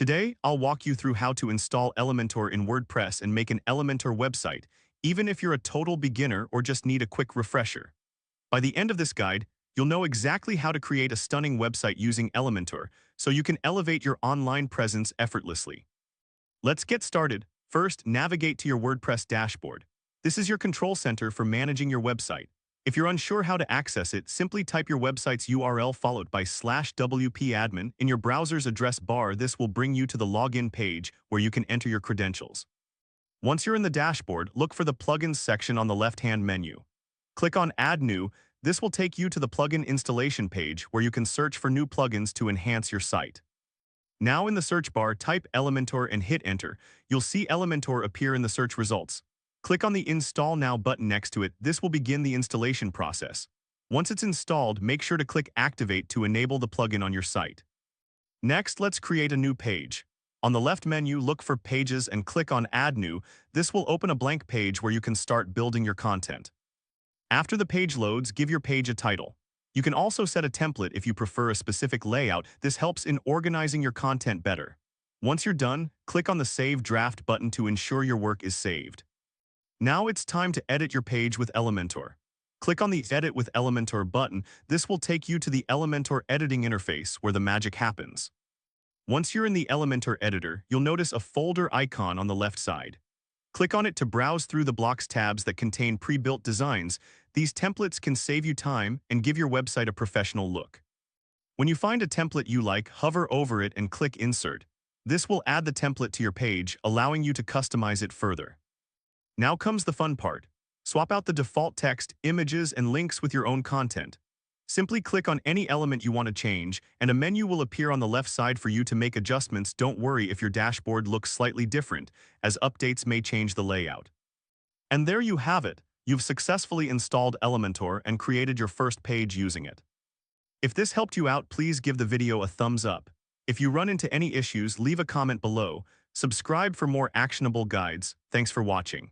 Today, I'll walk you through how to install Elementor in WordPress and make an Elementor website, even if you're a total beginner or just need a quick refresher. By the end of this guide, you'll know exactly how to create a stunning website using Elementor, so you can elevate your online presence effortlessly. Let's get started. First, navigate to your WordPress dashboard. This is your control center for managing your website. If you're unsure how to access it, simply type your website's URL followed by /wp-admin in your browser's address bar. This will bring you to the login page where you can enter your credentials. Once you're in the dashboard, look for the Plugins section on the left-hand menu. Click on Add New. This will take you to the plugin installation page where you can search for new plugins to enhance your site. Now in the search bar, type Elementor and hit Enter. You'll see Elementor appear in the search results. Click on the Install Now button next to it. This will begin the installation process. Once it's installed, make sure to click Activate to enable the plugin on your site. Next, let's create a new page. On the left menu, look for Pages and click on Add New. This will open a blank page where you can start building your content. After the page loads, give your page a title. You can also set a template if you prefer a specific layout. This helps in organizing your content better. Once you're done, click on the Save Draft button to ensure your work is saved. Now it's time to edit your page with Elementor. Click on the Edit with Elementor button. This will take you to the Elementor editing interface where the magic happens. Once you're in the Elementor editor, you'll notice a folder icon on the left side. Click on it to browse through the blocks tabs that contain pre-built designs. These templates can save you time and give your website a professional look. When you find a template you like, hover over it and click Insert. This will add the template to your page, allowing you to customize it further. Now comes the fun part. Swap out the default text, images, and links with your own content. Simply click on any element you want to change, and a menu will appear on the left side for you to make adjustments. Don't worry if your dashboard looks slightly different, as updates may change the layout. And there you have it. You've successfully installed Elementor and created your first page using it. If this helped you out, please give the video a thumbs up. If you run into any issues, leave a comment below. Subscribe for more actionable guides. Thanks for watching.